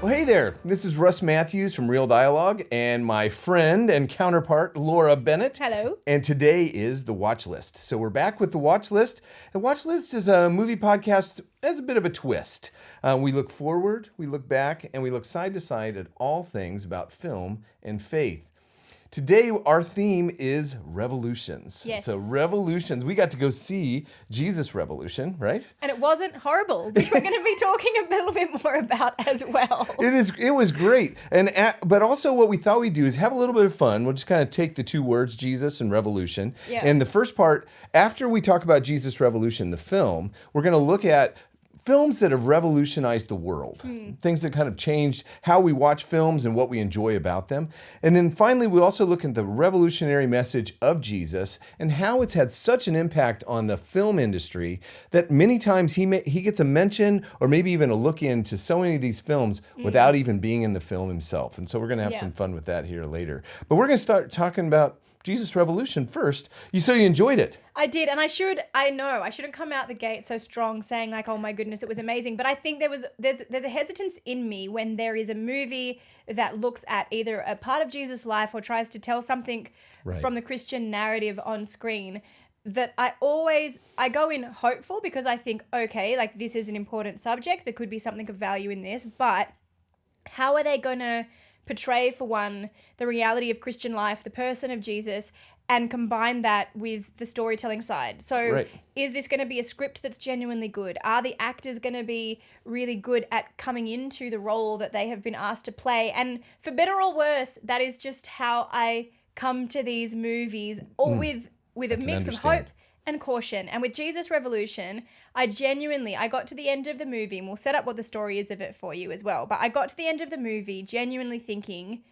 Well, hey there. This is Russ Matthews from Real Dialogue and my friend and counterpart, Laura Bennett. Hello. And today is The Watch List. So we're back with The Watch List. The Watch List is a movie podcast as a bit of a twist. We look forward, we look back, and we look side to side at all things about film and faith. Today, our theme is revolutions. Yes. So revolutions. We got to go see Jesus Revolution, right? And it wasn't horrible, which we're going to be talking a little bit more about as well. It was great. But also what we thought we'd do is have a little bit of fun. We'll just kind of take the two words, Jesus and revolution. Yeah. And the first part, after we talk about Jesus Revolution, the film, we're going to look at films that have revolutionized the world, things that kind of changed how we watch films and what we enjoy about them. And then finally, we also look at the revolutionary message of Jesus and how it's had such an impact on the film industry that many times he gets a mention or maybe even a look into so many of these films without even being in the film himself. And so we're going to have some fun with that here later. But we're going to start talking about Jesus Revolution first. So you enjoyed it. I did, and I shouldn't come out the gate so strong saying like, oh my goodness, it was amazing. But I think there's a hesitance in me when there is a movie that looks at either a part of Jesus' life or tries to tell something from the Christian narrative on screen, that I go in hopeful because I think, okay, like this is an important subject. There could be something of value in this, but how are they going to portray, for one, the reality of Christian life, the person of Jesus, and combine that with the storytelling side? So is this going to be a script that's genuinely good? Are the actors going to be really good at coming into the role that they have been asked to play? And for better or worse, that is just how I come to these movies, or with a mix of hope and caution. And with Jesus Revolution, I got to the end of the movie, and we'll set up what the story is of it for you as well, but I got to the end of the movie genuinely thinking,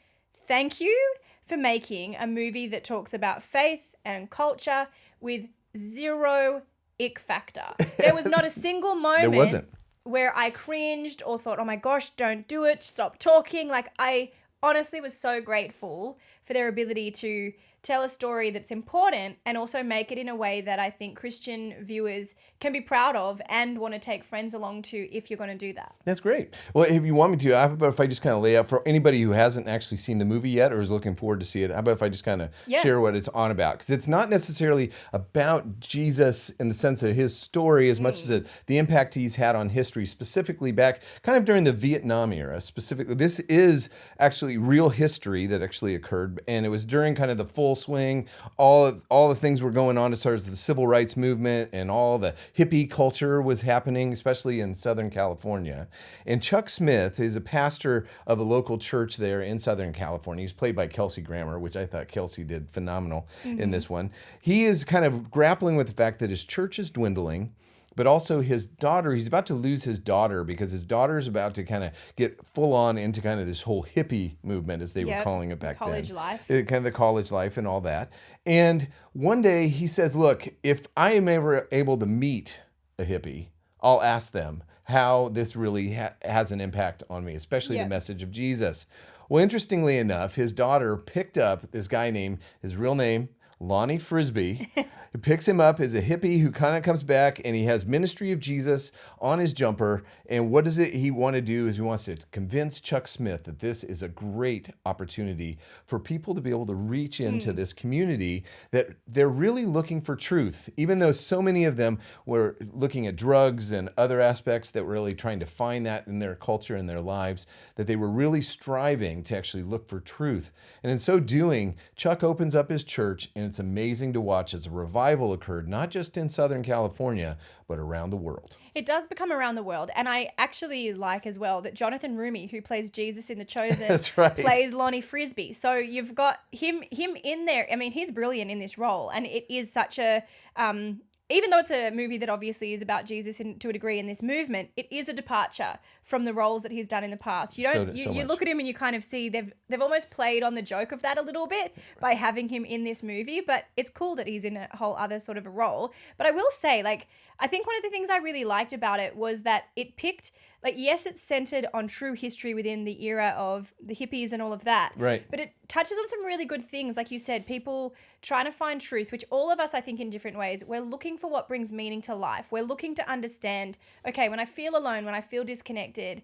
thank you for making a movie that talks about faith and culture with zero ick factor. There was not a single moment where I cringed or thought, oh my gosh, don't do it, stop talking. Like, I honestly was so grateful for their ability to tell a story that's important and also make it in a way that I think Christian viewers can be proud of and want to take friends along to if you're going to do that. That's great. Well, if you want me to, how about if I just kind of lay out for anybody who hasn't actually seen the movie yet or is looking forward to see it, how about if I just kind of share what it's on about? Because it's not necessarily about Jesus in the sense of his story as much as the impact he's had on history, specifically back kind of during the Vietnam era. Specifically, this is actually real history that actually occurred, and it was during kind of the full swing, all the things were going on as far as the civil rights movement and all the hippie culture was happening, especially in Southern California. And Chuck Smith is a pastor of a local church there in Southern California. He's played by Kelsey Grammer, which I thought Kelsey did phenomenal in this one. He is kind of grappling with the fact that his church is dwindling, but also his daughter, he's about to lose his daughter because his daughter is about to kind of get full on into kind of this whole hippie movement, as they were calling it back then. College life. Kind of the college life and all that. And one day he says, look, if I am ever able to meet a hippie, I'll ask them how this really has an impact on me, especially the message of Jesus. Well, interestingly enough, his daughter picked up this guy named, his real name, Lonnie Frisbee. He picks him up as a hippie who kind of comes back, and he has Ministry of Jesus on his jumper. And what does he want to do is he wants to convince Chuck Smith that this is a great opportunity for people to be able to reach into this community, that they're really looking for truth, even though so many of them were looking at drugs and other aspects that were really trying to find that in their culture and their lives, that they were really striving to actually look for truth. And in so doing, Chuck opens up his church, and it's amazing to watch as a revival occurred, not just in Southern California, but around the world. It does become around the world. And I actually like as well that Jonathan Rumi, who plays Jesus in The Chosen, plays Lonnie Frisbee. So you've got him in there. I mean, he's brilliant in this role. And it is such a... even though it's a movie that obviously is about Jesus to a degree in this movement, it is a departure from the roles that he's done in the past. You look at him and you kind of see they've almost played on the joke of that a little bit by having him in this movie, but it's cool that he's in a whole other sort of a role. But I will say, like, I think one of the things I really liked about it was that it picked, like, yes, it's centered on true history within the era of the hippies and all of that. Right. But it touches on some really good things. Like you said, people trying to find truth, which all of us, I think, in different ways, we're looking for what brings meaning to life. We're looking to understand, okay, when I feel alone, when I feel disconnected,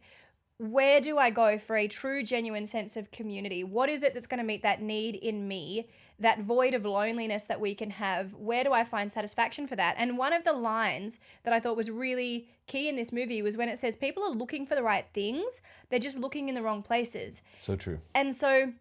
where do I go for a true, genuine sense of community? What is it that's going to meet that need in me, that void of loneliness that we can have? Where do I find satisfaction for that? And one of the lines that I thought was really key in this movie was when it says people are looking for the right things, they're just looking in the wrong places. So true. And so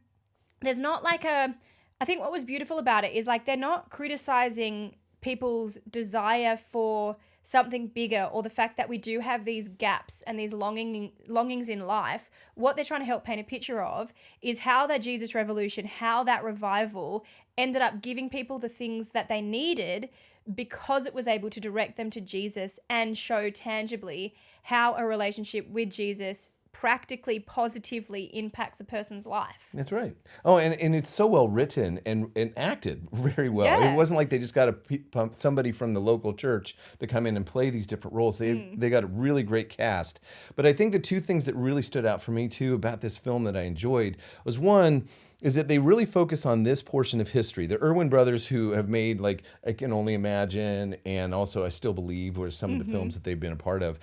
there's not like I think what was beautiful about it is like they're not criticizing people's desire for something bigger or the fact that we do have these gaps and these longings in life. What they're trying to help paint a picture of is how that Jesus revolution, how that revival ended up giving people the things that they needed because it was able to direct them to Jesus and show tangibly how a relationship with Jesus practically, positively impacts a person's life. That's right. Oh, and it's so well written and acted very well. Yeah. It wasn't like they just got to pump somebody from the local church to come in and play these different roles. They got a really great cast. But I think the two things that really stood out for me too about this film that I enjoyed was one, is that they really focus on this portion of history. The Erwin brothers, who have made like I Can Only Imagine and also I Still Believe, were some of the films that they've been a part of.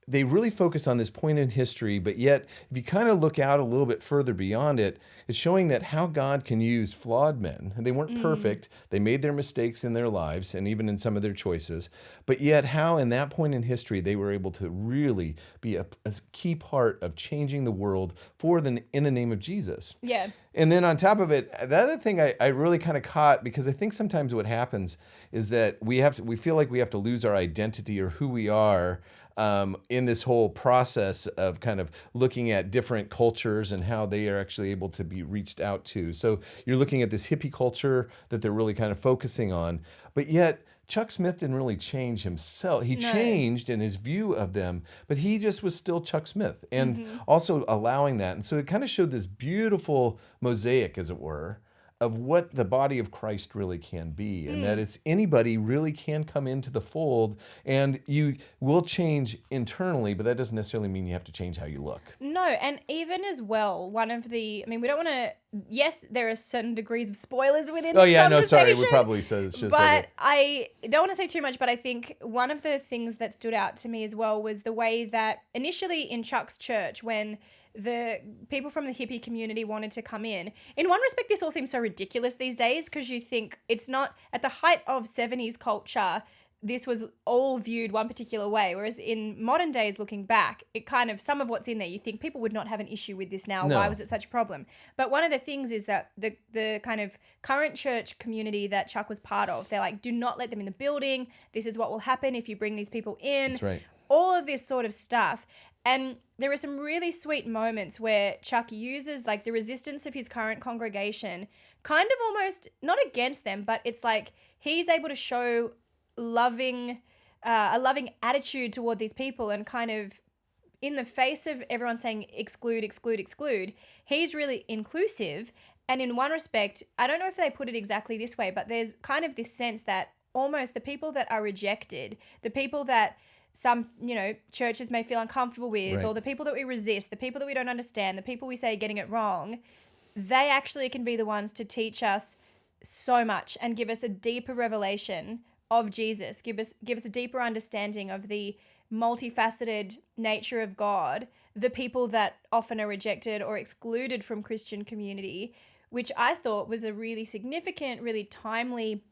They really focus on this point in history, but yet if you kind of look out a little bit further beyond it, it's showing that how God can use flawed men. And they weren't perfect. They made their mistakes in their lives and even in some of their choices. But yet how in that point in history they were able to really be a key part of changing the world in the name of Jesus. Yeah. And then on top of it, the other thing I really kind of caught, because I think sometimes what happens is that we feel like we have to lose our identity or who we are in this whole process of kind of looking at different cultures and how they are actually able to be reached out to. So you're looking at this hippie culture that they're really kind of focusing on, but yet Chuck Smith didn't really change himself. He changed in his view of them, but he just was still Chuck Smith and also allowing that. And so it kind of showed this beautiful mosaic, as it were, of what the body of Christ really can be, and that it's anybody really can come into the fold, and you will change internally, but that doesn't necessarily mean you have to change how you look. No, and even as well, we don't want to, yes, there are certain degrees of spoilers within this Sorry, we conversation, probably should say but that. I don't want to say too much, but I think one of the things that stood out to me as well was the way that initially in Chuck's church, when the people from the hippie community wanted to come in one respect, this all seems so ridiculous these days because you think it's not at the height of 70s culture. This was all viewed one particular way, whereas in modern days, looking back, it kind of, some of what's in there, you think people would not have an issue with this now. No. Why was it such a problem? But one of the things is that the kind of current church community that Chuck was part of, they're like, do not let them in the building. This is what will happen if you bring these people in. That's right. All of this sort of stuff. And there are some really sweet moments where Chuck uses like the resistance of his current congregation, kind of almost not against them, but it's like he's able to show a loving attitude toward these people, and kind of in the face of everyone saying exclude, exclude, exclude, he's really inclusive. And in one respect, I don't know if they put it exactly this way, but there's kind of this sense that almost the people that are rejected, the people that some, churches may feel uncomfortable with, right, or the people that we resist, the people that we don't understand, the people we say are getting it wrong, they actually can be the ones to teach us so much and give us a deeper revelation of Jesus, give us a deeper understanding of the multifaceted nature of God, the people that often are rejected or excluded from Christian community, which I thought was a really significant, really timely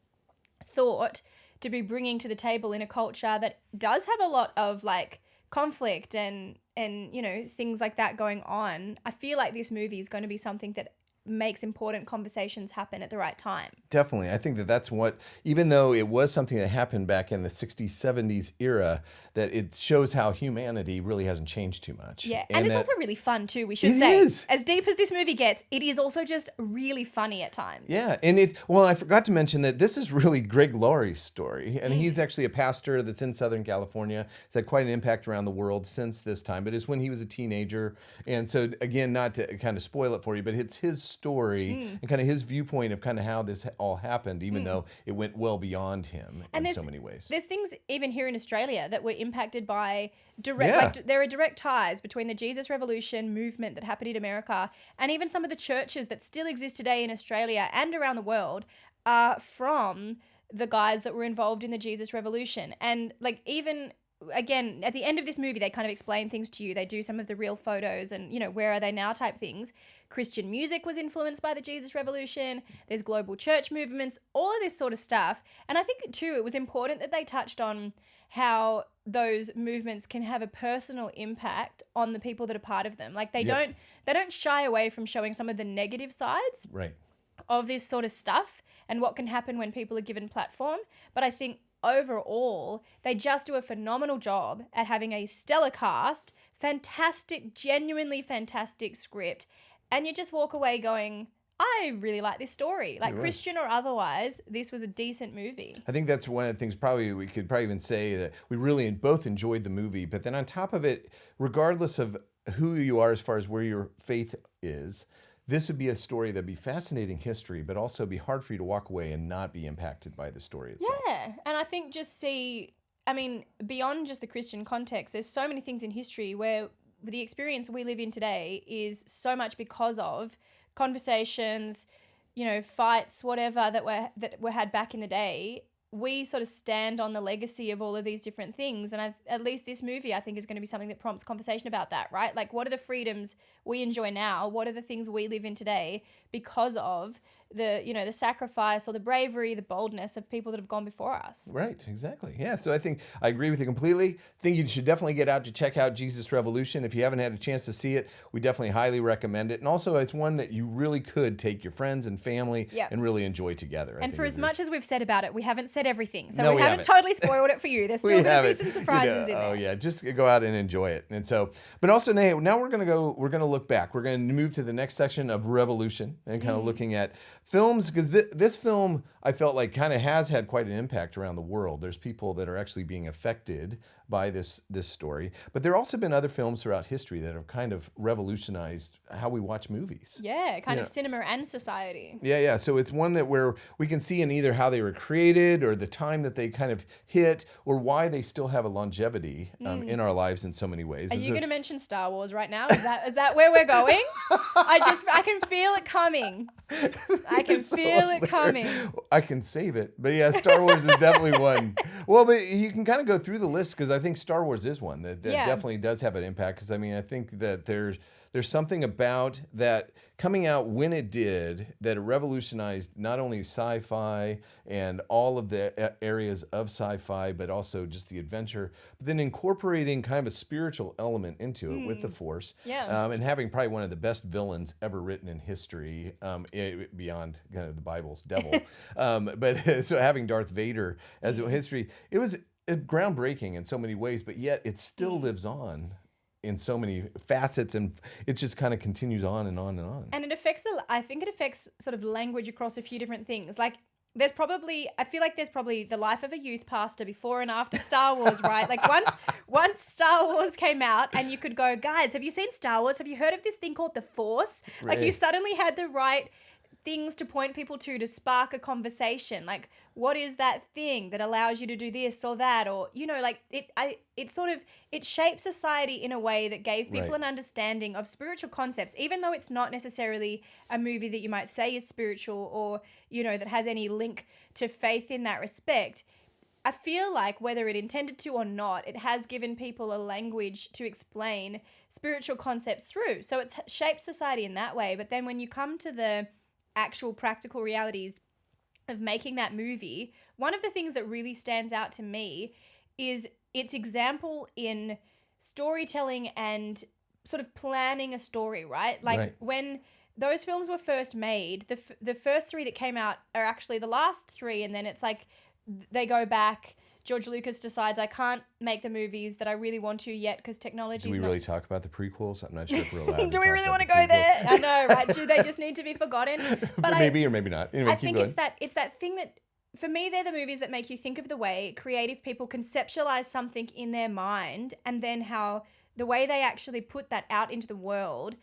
thought to be bringing to the table in a culture that does have a lot of like conflict and things like that going on. I feel like this movie is going to be something that makes important conversations happen at the right time. Definitely. I think that's what, even though it was something that happened back in the 60s, 70s era, that it shows how humanity really hasn't changed too much. Yeah. And it's also really fun too, we should say. It is. As deep as this movie gets, it is also just really funny at times. Yeah. And I forgot to mention that this is really Greg Laurie's story. And he's actually a pastor that's in Southern California. He's had quite an impact around the world since this time. But it's when he was a teenager. And so, again, not to kind of spoil it for you, but it's his story and kind of his viewpoint of kind of how this all happened, even though it went well beyond him in so many ways. There's things even here in Australia that were impacted by there are direct ties between the Jesus Revolution movement that happened in America and even some of the churches that still exist today in Australia and around the world are from the guys that were involved in the Jesus Revolution. And like even again, at the end of this movie, they kind of explain things to you. They do some of the real photos and, where are they now type things. Christian music was influenced by the Jesus Revolution. There's global church movements, all of this sort of stuff. And I think, too, it was important that they touched on how those movements can have a personal impact on the people that are part of them. Like they don't shy away from showing some of the negative sides of this sort of stuff and what can happen when people are given platform. But I think overall, they just do a phenomenal job at having a stellar cast, fantastic, genuinely fantastic script, and you just walk away going, I really like this story. Like Christian or otherwise, this was a decent movie. I think that's one of the things probably we could probably even say that we really both enjoyed the movie. But then on top of it, regardless of who you are as far as where your faith is, this would be a story that'd be fascinating history, but also be hard for you to walk away and not be impacted by the story itself. Yeah, and I think beyond just the Christian context, there's so many things in history where the experience we live in today is so much because of conversations, fights, whatever that were had back in the day. We sort of stand on the legacy of all of these different things. And at least this movie, I think, is going to be something that prompts conversation about that, right? Like, what are the freedoms we enjoy now? What are the things we live in today because of the sacrifice or the bravery, the boldness of people that have gone before us? Right, exactly. Yeah, so I think I agree with you completely. I think you should definitely get out to check out Jesus Revolution. If you haven't had a chance to see it, we definitely highly recommend it. And also, it's one that you really could take your friends and family and really enjoy together. And for as much as we've said about it, we haven't said everything. So no, we haven't totally spoiled it for you. There's still going to be some surprises in there. Oh yeah, just go out and enjoy it. And so, but also now we're going to look back. We're going to move to the next section of Revolution and kind of looking at films, because this film, I felt like, kind of has had quite an impact around the world. There's people that are actually being affected by this story. But there have also been other films throughout history that have kind of revolutionized how we watch movies. Yeah, kind of cinema and society. Yeah. So it's one that where we can see in either how they were created or the time that they kind of hit or why they still have a longevity in our lives in so many ways. Are you going to mention Star Wars right now? Is that where we're going? I can feel it coming. I can feel it coming. I can save it. But yeah, Star Wars is definitely one. Well, but you can kind of go through the list because I think Star Wars is one that definitely does have an impact. Because I think that there's something about that coming out when it did that it revolutionized not only sci-fi and all of the areas of sci-fi, but also just the adventure, but then incorporating kind of a spiritual element into it with the Force. Yeah. And having probably one of the best villains ever written in history, beyond kind of the Bible's devil. But so having Darth Vader as a history, it was groundbreaking in so many ways, but yet it still lives on in so many facets, and it just kind of continues on and on and on. And I think it affects sort of language across a few different things. Like I feel like there's probably the life of a youth pastor before and after Star Wars, right? Like once Star Wars came out and you could go, guys, have you seen Star Wars? Have you heard of this thing called the Force? Right. Like you suddenly had the right things to point people to spark a conversation. Like, what is that thing that allows you to do this or that? Or, like it shaped society in a way that gave people an understanding of spiritual concepts, even though it's not necessarily a movie that you might say is spiritual or, that has any link to faith in that respect. I feel like whether it intended to or not, it has given people a language to explain spiritual concepts through. So it's shaped society in that way. But then when you come to the actual practical realities of making that movie, one of the things that really stands out to me is its example in storytelling and sort of planning a story, right? Like when those films were first made, the first three that came out are actually the last three, and then it's like they go back. George Lucas decides, I can't make the movies that I really want to yet because technology. Do we really talk about the prequels? I'm not sure if we're allowed. Do we really want to go there? I know, right? Do they just need to be forgotten? But maybe or maybe not. Anyway, I think it's that thing that, for me, they're the movies that make you think of the way creative people conceptualize something in their mind, and then how the way they actually put that out into the world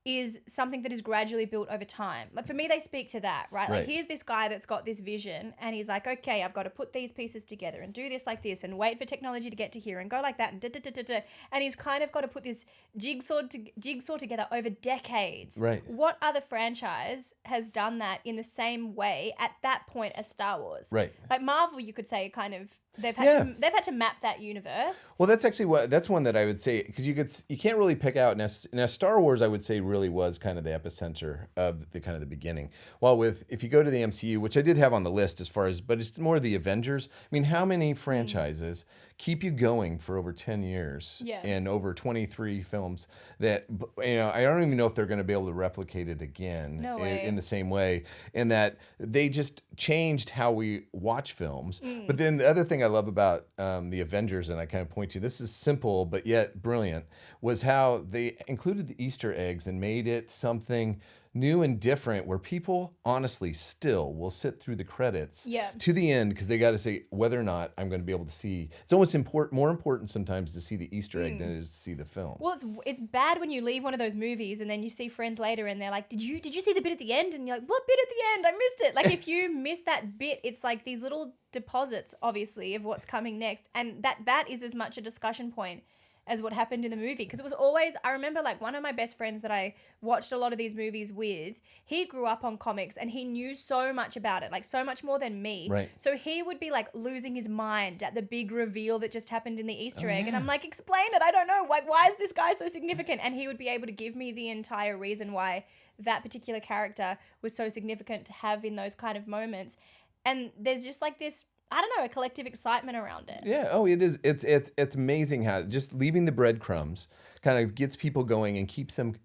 is something that is gradually built over time. Like for me, they speak to that, right? Like here's this guy that's got this vision and he's like, okay, I've got to put these pieces together and do this like this and wait for technology to get to here and go like that and da-da-da-da-da. And he's kind of got to put this jigsaw together over decades. Right. What other franchise has done that in the same way at that point as Star Wars? Right. Like Marvel, you could say, kind of Yeah. they've had to map that universe. Well, that's actually that's one that I would say, because you can't really pick out. Now, Star Wars, I would say, really was kind of the epicenter of the kind of the beginning. While if you go to the MCU, which I did have on the list as far as, but it's more the Avengers. I mean, how many franchises keep you going for over 10 years Yeah. and over 23 films that, I don't even know if they're going to be able to replicate it again No way. in the same way, and that they just changed how we watch films. But then the other thing I love about the Avengers, and I kind of point to, this is simple but yet brilliant, was how they included the Easter eggs and made it something new and different, where people honestly still will sit through the credits to the end, because they got to say whether or not I'm going to be able to see. It's almost more important sometimes to see the Easter egg than it is to see the film. Well, it's bad when you leave one of those movies and then you see friends later and they're like, did you see the bit at the end? And you're like, what bit at the end? I missed it. Like, if you miss that bit, it's like these little deposits, obviously, of what's coming next, and that is as much a discussion point as what happened in the movie. Because it was always, I remember, like, one of my best friends that I watched a lot of these movies with, he grew up on comics and he knew so much about it, like so much more than me. Right. So he would be like losing his mind at the big reveal that just happened in the Easter egg. And I'm like, explain it. I don't know. Like, why is this guy so significant? And he would be able to give me the entire reason why that particular character was so significant to have in those kind of moments. And there's just like this, I don't know, a collective excitement around it. Yeah. Oh, it is. It's amazing how just leaving the breadcrumbs kind of gets people going and keep them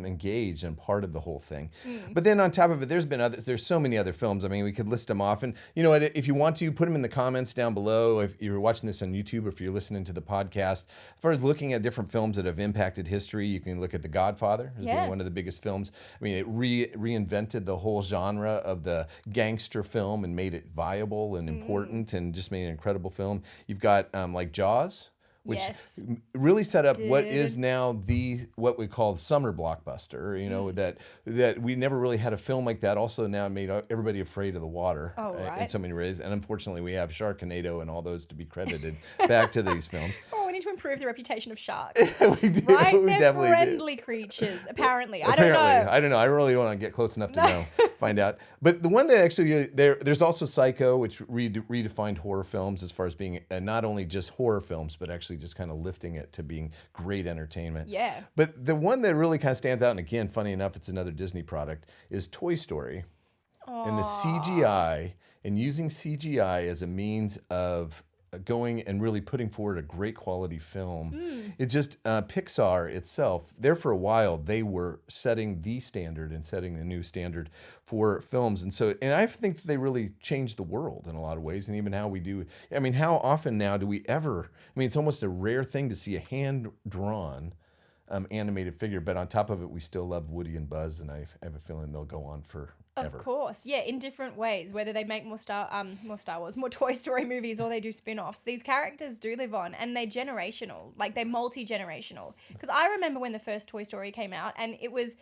engaged and part of the whole thing. But then on top of it, there's so many other films. I mean, we could list them off, and you know what? If you want to, put them in the comments down below. If you're watching this on YouTube, or if you're listening to the podcast, as far as looking at different films that have impacted history, you can look at The Godfather as being one of the biggest films. I mean, it reinvented the whole genre of the gangster film and made it viable and important, and just made an incredible film. You've got like Jaws, which really set up what is now what we call the summer blockbuster. You know, that we never really had a film like that. Also now made everybody afraid of the water in so many ways. And unfortunately, we have Sharknado and all those to be credited back to these films. Oh, we need to improve the reputation of sharks. We do. Right? We They're definitely friendly creatures, apparently. I don't know. I don't know. I really don't want to get close enough to know, find out. But the one that actually, there's also Psycho, which redefined horror films as far as being not only just horror films, but actually just kind of lifting it to being great entertainment. Yeah. But the one that really kind of stands out, and again, funny enough, it's another Disney product, is Toy Story. And the CGI, and using CGI as a means of going and really putting forward a great quality film. It just, Pixar itself, there for a while, they were setting the standard and setting the new standard for films. And I think that they really changed the world in a lot of ways, and even how we do. I mean, how often now do we ever, I mean, it's almost a rare thing to see a hand-drawn animated figure, but on top of it, we still love Woody and Buzz, and I have a feeling they'll go on forever. Of course, yeah, in different ways. Whether they make more Star Wars, more Toy Story movies, or they do spin-offs, these characters do live on, and they're generational, like they're multi-generational. Because I remember when the first Toy Story came out, and it was,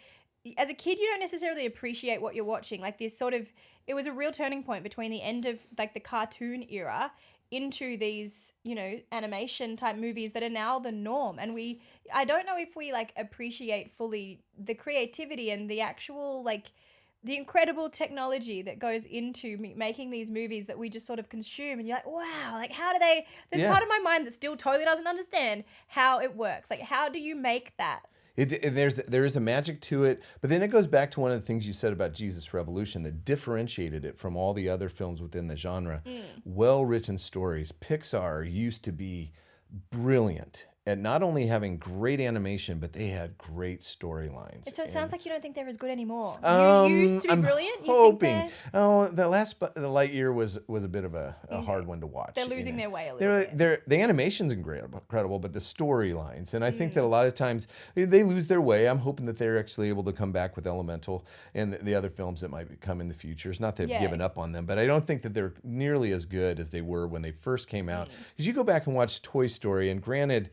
as a kid, you don't necessarily appreciate what you're watching. Like this sort of, it was a real turning point between the end of like the cartoon era into these, you know, animation type movies that are now the norm. And I don't know if we like appreciate fully the creativity and the actual like the incredible technology that goes into making these movies that we just sort of consume. And you're like, wow, like how do they, there's part of my mind that still totally doesn't understand how it works. Like, how do you make that? There is a magic to it, but then it goes back to one of the things you said about Jesus Revolution that differentiated it from all the other films within the genre. Well-written stories. Pixar used to be brilliant at not only having great animation, but they had great storylines. So it sounds like you don't think they're as good anymore. You used to be brilliant. I'm hoping. The Lightyear was a bit of a hard one to watch. They're losing their way a little bit. The animation's incredible, but the storylines, and I think that a lot of times they lose their way. I'm hoping that they're actually able to come back with Elemental and the other films that might come in the future. It's not that I've given up on them, but I don't think that they're nearly as good as they were when they first came out. Because you go back and watch Toy Story, and granted,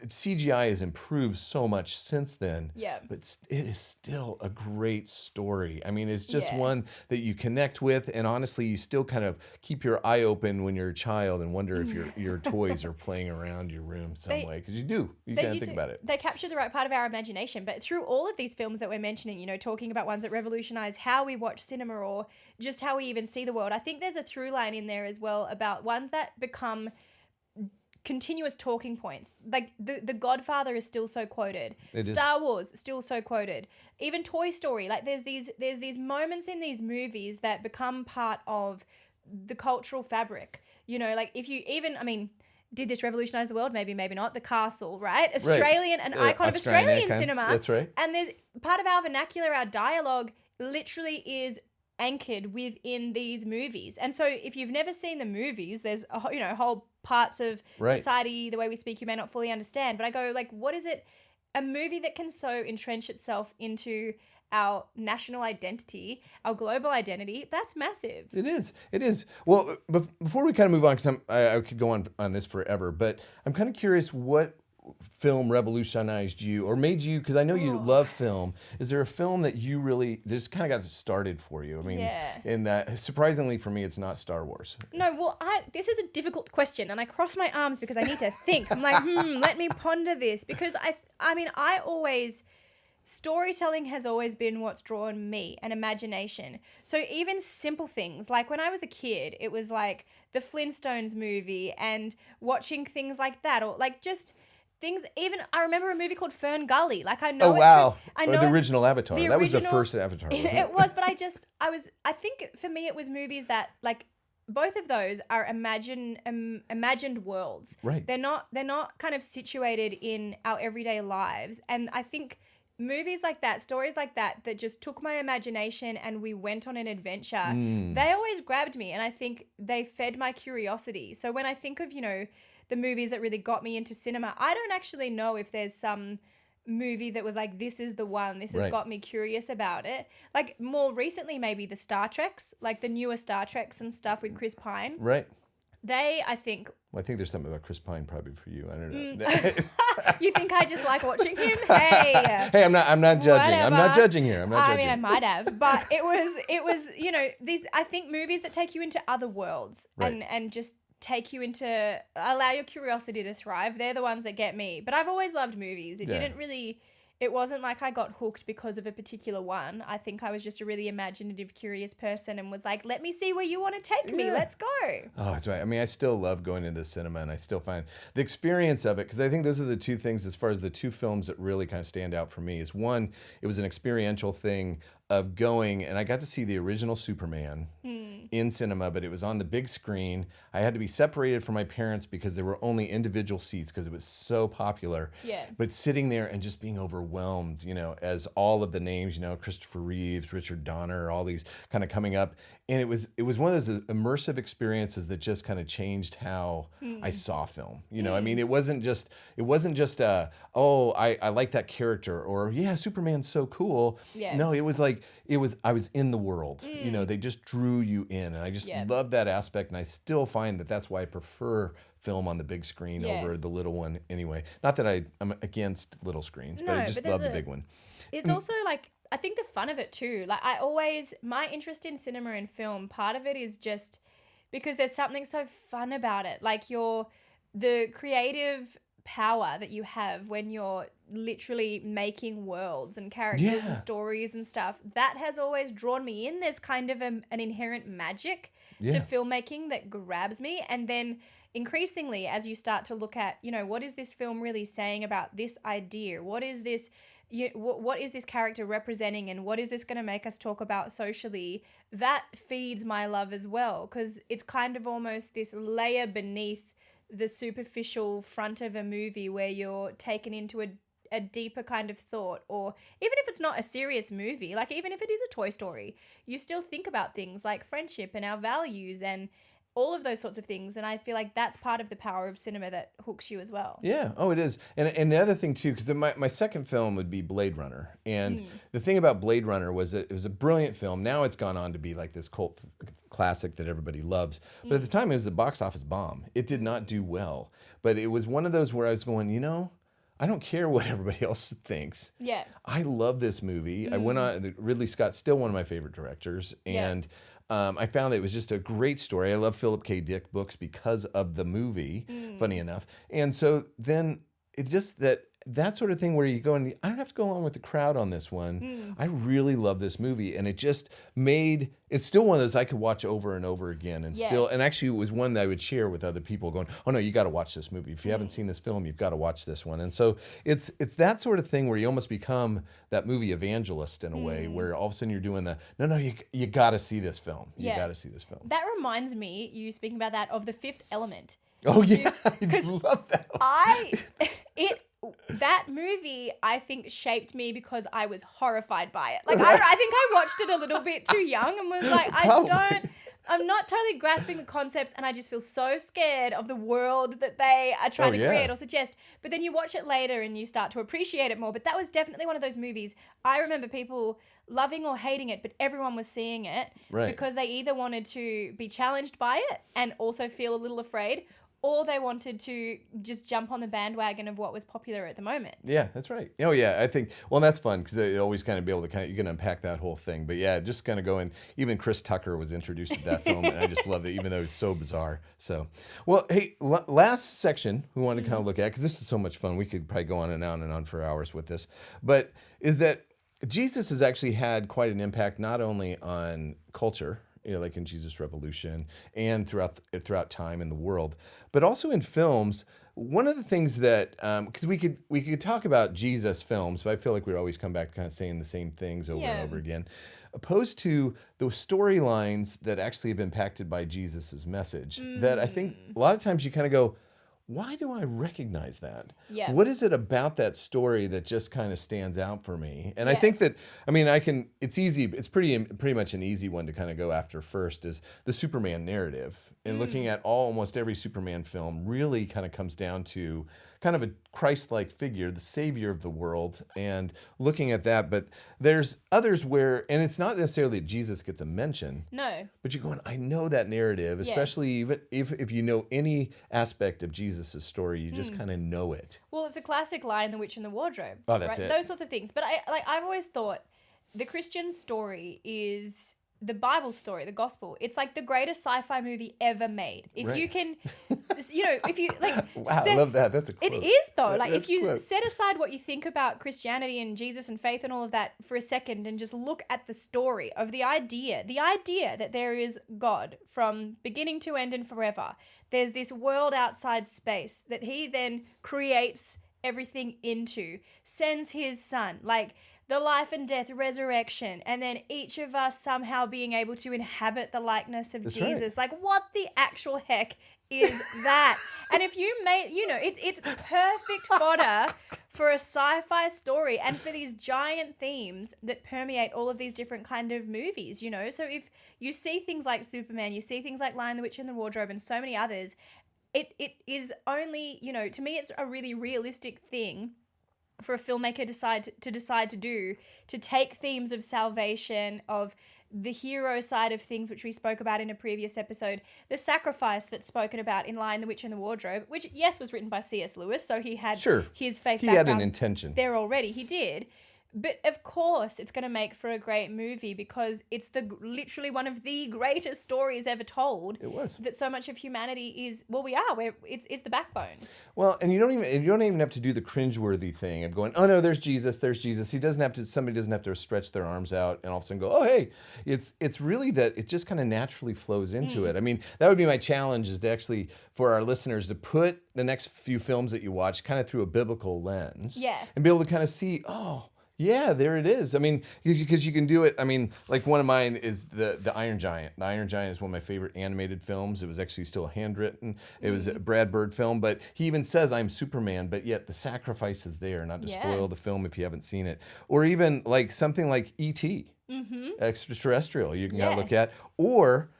CGI has improved so much since then. Yeah. But it is still a great story. I mean, it's just Yeah. one that you connect with, and honestly, you still kind of keep your eye open when you're a child and wonder if your toys are playing around your room some way, because you do. You kind of think about it. They capture the right part of our imagination. But through all of these films that we're mentioning, you know, talking about ones that revolutionize how we watch cinema or just how we even see the world, I think there's a through line in there as well about ones that become continuous talking points. Like the Godfather is still so quoted. Star Wars still so quoted. Even Toy Story. Like there's these moments in these movies that become part of the cultural fabric. You know, like if you even, I mean, did this revolutionize the world? Maybe, maybe not. The Castle, right? Australian, an icon of Australian cinema. That's right. And there's part of our vernacular, our dialogue literally is anchored within these movies. And so if you've never seen the movies, there's whole parts of society, the way we speak, you may not fully understand. But I go, like, what is it? A movie that can so entrench itself into our national identity, our global identity, that's massive. It is. It is. Well, before we kind of move on, because I could go on this forever, but I'm kind of curious what film revolutionized you or made you, because I know you love film. Is there a film that you really just kind of got started for you? I mean, and surprisingly for me, it's not Star Wars. No, well, this is a difficult question, and I cross my arms because I need to think. I'm like, let me ponder this, because I mean, storytelling has always been what's drawn me, and imagination. So even simple things, like when I was a kid, it was like the Flintstones movie and watching things like that, or like just things. Even I remember a movie called Fern Gully. Like I know. Oh wow! I know the original Avatar. That was the first Avatar. Wasn't it? It was, but I think for me it was movies that, like, both of those are imagined worlds. Right. They're not kind of situated in our everyday lives, and I think movies like that, stories like that just took my imagination and we went on an adventure, they always grabbed me, and I think they fed my curiosity. So when I think of, the movies that really got me into cinema, I don't actually know if there's some movie that was like, this is the one, this has got me curious about it. Like more recently, maybe the Star Treks, like the newer Star Treks and stuff with Chris Pine. Right. I think there's something about Chris Pine probably for you. I don't know. You think I just like watching him? Hey. Hey, I'm not judging. Whatever. I'm not judging here. I'm not judging. I mean, I might have, but it was these, I think, movies that take you into other worlds and just take you into, allow your curiosity to thrive. They're the ones that get me. But I've always loved movies. It wasn't like I got hooked because of a particular one. I think I was just a really imaginative, curious person and was like, let me see where you want to take me. Let's go. Oh, that's right. I mean, I still love going into the cinema, and I still find the experience of it, because I think those are the two things, as far as the two films that really kind of stand out for me, is one, it was an experiential thing of going, and I got to see the original Superman in cinema, but it was on the big screen. I had to be separated from my parents because there were only individual seats because it was so popular. Yeah. But sitting there and just being overwhelmed, as all of the names, Christopher Reeves, Richard Donner, all these kind of coming up. And it was one of those immersive experiences that just kind of changed how I saw film. I mean, it wasn't just I like that character, or Superman's so cool. Yeah. No, it was like I was in the world. They just drew you in, and I just love that aspect, and I still find that that's why I prefer film on the big screen over the little one anyway. Not that I'm against little screens, but I just love the big one. It's also like, I think the fun of it too. Like my interest in cinema and film, part of it is just because there's something so fun about it. Like the creative power that you have when you're literally making worlds and characters and stories and stuff, that has always drawn me in. There's kind of an inherent magic to filmmaking that grabs me. And then increasingly, as you start to look at, what is this film really saying about this idea? What is this character representing, and what is this going to make us talk about socially? That feeds my love as well, because it's kind of almost this layer beneath the superficial front of a movie where you're taken into a deeper kind of thought. Or even if it's not a serious movie, like even if it is a Toy Story, you still think about things like friendship and our values and all of those sorts of things. And I feel like that's part of the power of cinema that hooks you as well. Yeah. Oh, it is. And the other thing too, because my second film would be Blade Runner. And the thing about Blade Runner was that it was a brilliant film. Now it's gone on to be like this cult classic that everybody loves. But at the time, it was a box office bomb. It did not do well. But it was one of those where I was going, I don't care what everybody else thinks. Yeah. I love this movie. I went on. Ridley Scott's still one of my favorite directors. And I found that it was just a great story. I love Philip K. Dick books because of the movie, funny enough. And so then it just that sort of thing where you go and I don't have to go along with the crowd on this one. I really love this movie. And it just it's still one of those I could watch over and over again. And actually it was one that I would share with other people going, oh no, you got to watch this movie. If you haven't seen this film, you've got to watch this one. And so it's that sort of thing where you almost become that movie evangelist in a way where all of a sudden you're doing you got to see this film. You got to see this film. That reminds me, you speaking about that, of The Fifth Element. Oh yeah, I love that one. That movie, I think, shaped me because I was horrified by it. Like, I think I watched it a little bit too young and was like, I'm not totally grasping the concepts, and I just feel so scared of the world that they are trying to create or suggest. But then you watch it later and you start to appreciate it more. But that was definitely one of those movies. I remember people loving or hating it, but everyone was seeing it because they either wanted to be challenged by it and also feel a little afraid, or they wanted to just jump on the bandwagon of what was popular at the moment. Yeah, that's right. Oh, yeah, I think, that's fun because they always kind of be able to you can unpack that whole thing. But yeah, just kind of going, even Chris Tucker was introduced to that film, and I just loved it, even though it was so bizarre. So, well, hey, last section we wanted to kind of look at, because this is so much fun. We could probably go on and on and on for hours with this, but is that Jesus has actually had quite an impact, not only on culture, like in Jesus Revolution and throughout time in the world, but also in films. One of the things that, because we could talk about Jesus films, but I feel like we always come back to kind of saying the same things over and over again, opposed to the storylines that actually have impacted by Jesus's message. That I think a lot of times you kind of go, why do I recognize that? Yeah. What is it about that story that just kind of stands out for me? And I think that, it's easy. It's pretty much an easy one to kind of go after first is the Superman narrative. And looking at almost every Superman film really kind of comes down to kind of a Christ-like figure, the savior of the world, and looking at that. But there's others where, and it's not necessarily that Jesus gets a mention. No. But you're going, I know that narrative, especially even if you know any aspect of Jesus' story, you just kind of know it. Well, it's a classic line, The Witch and the Wardrobe. Oh, that's it. Those sorts of things. But I've always thought the Christian story is the Bible story, the gospel. It's like the greatest sci-fi movie ever made. If you can, if you like. Wow, I love that. That's a quote. It is though. If you set aside what you think about Christianity and Jesus and faith and all of that for a second and just look at the story of the idea that there is God from beginning to end and forever. There's this world outside space that he then creates everything into, sends his son, the life and death, resurrection, and then each of us somehow being able to inhabit the likeness of Jesus. Right. What the actual heck is that? And if you made, it's perfect fodder for a sci-fi story and for these giant themes that permeate all of these different kind of movies, So if you see things like Superman, you see things like Lion, the Witch and the Wardrobe, and so many others, it is only, to me, it's a really realistic thing for a filmmaker decide to do, to take themes of salvation, of the hero side of things, which we spoke about in a previous episode, the sacrifice that's spoken about in Lion, the Witch and the Wardrobe, which, yes, was written by C.S. Lewis, so he had his faith background. He had an intention there already. He did. But of course, it's going to make for a great movie because it's literally one of the greatest stories ever told. It was. That so much of humanity is, it's the backbone. Well, and you don't even have to do the cringeworthy thing of going, oh no, there's Jesus. Somebody doesn't have to stretch their arms out and all of a sudden go, oh hey, it's really that it just kind of naturally flows into it. I mean, that would be my challenge, is to actually, for our listeners, to put the next few films that you watch kind of through a biblical lens. Yeah. And be able to kind of see, oh, yeah, there it is. I mean, because you can do it. I mean, like one of mine is the Iron Giant. The Iron Giant is one of my favorite animated films. It was actually still handwritten. It was a Brad Bird film, but he even says I'm Superman, but yet the sacrifice is there, not to spoil the film if you haven't seen it. Or even like something like E.T., Extraterrestrial, you can kind of look at. Or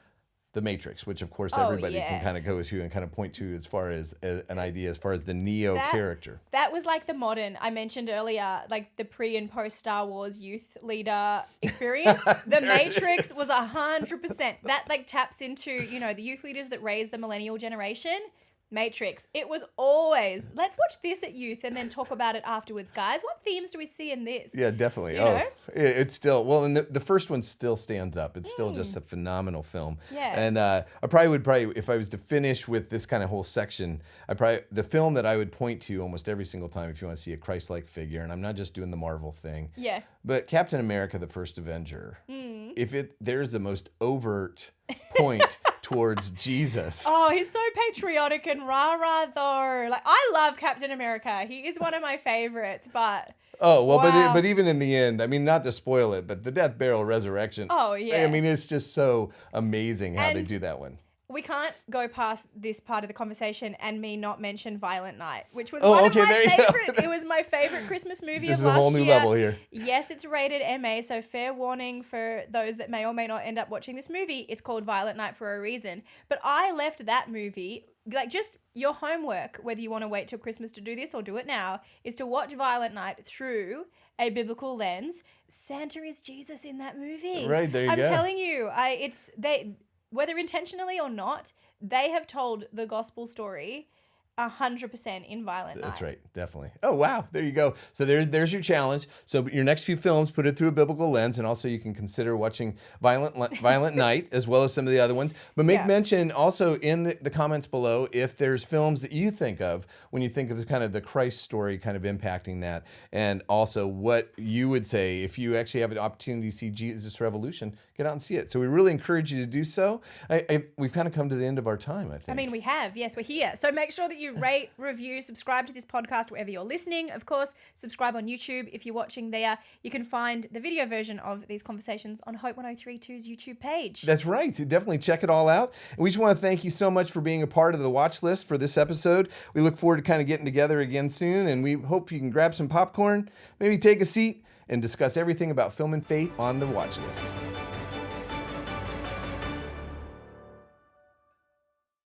The Matrix, which of course Oh, everybody yeah. can kind of go to and kind of point to as far as an idea, as far as the Neo character. That was like the modern, I mentioned earlier, like the pre and post Star Wars youth leader experience. The Matrix was 100%. That like taps into, you know, the youth leaders that raised the millennial generation. Matrix. It was always, let's watch this at youth and then talk about it afterwards, guys. What themes do we see in this? Yeah, definitely. You know? It's still, well, and the first one still stands up. It's still just a phenomenal film. Yeah. And I probably, if I was to finish with this kind of whole section, the film that I would point to almost every single time if you want to see a Christ-like figure, and I'm not just doing the Marvel thing. Yeah. But Captain America, the First Avenger, there's the most overt point towards Jesus. Oh, he's so patriotic and rah-rah though. Like, I love Captain America. He is one of my favorites, but... Oh, well, wow. but even in the end, I mean, not to spoil it, but the death, burial, resurrection. Oh, yeah. I mean, it's just so amazing how they And do that one. we can't go past this part of the conversation and me not mention Violent Night, which was Oh, one okay, of my there you go. favorite. It was my favorite Christmas movie This of is a last whole new year. level here. Yes, it's rated MA, so fair warning for those that may or may not end up watching this movie. It's called Violent Night for a reason. But I left that movie, like, just your homework, whether you want to wait till Christmas to do this or do it now, is to watch Violent Night through a biblical lens. Santa is Jesus in that movie. Right, there you I'm go. telling you, whether intentionally or not, they have told the gospel story 100% in Violent Night. That's right, definitely. Oh, wow, there you go. So there's your challenge. So your next few films, put it through a biblical lens, and also you can consider watching Violent Night as well as some of the other ones. But make mention also in the comments below if there's films that you think of when you think of the kind of the Christ story kind of impacting that, and also what you would say if you actually have an opportunity to see Jesus Revolution, get out and see it. So we really encourage you to do so. We've kind of come to the end of our time, I think. I mean, we have. Yes, we're here. So make sure that you rate, review, subscribe to this podcast wherever you're listening. Of course, subscribe on YouTube if you're watching there. You can find the video version of these conversations on Hope 1032's YouTube page. That's right. Definitely check it all out. And we just want to thank you so much for being a part of the watch list for this episode. We look forward to kind of getting together again soon, and we hope you can grab some popcorn, maybe take a seat, and discuss everything about film and faith on the watch list.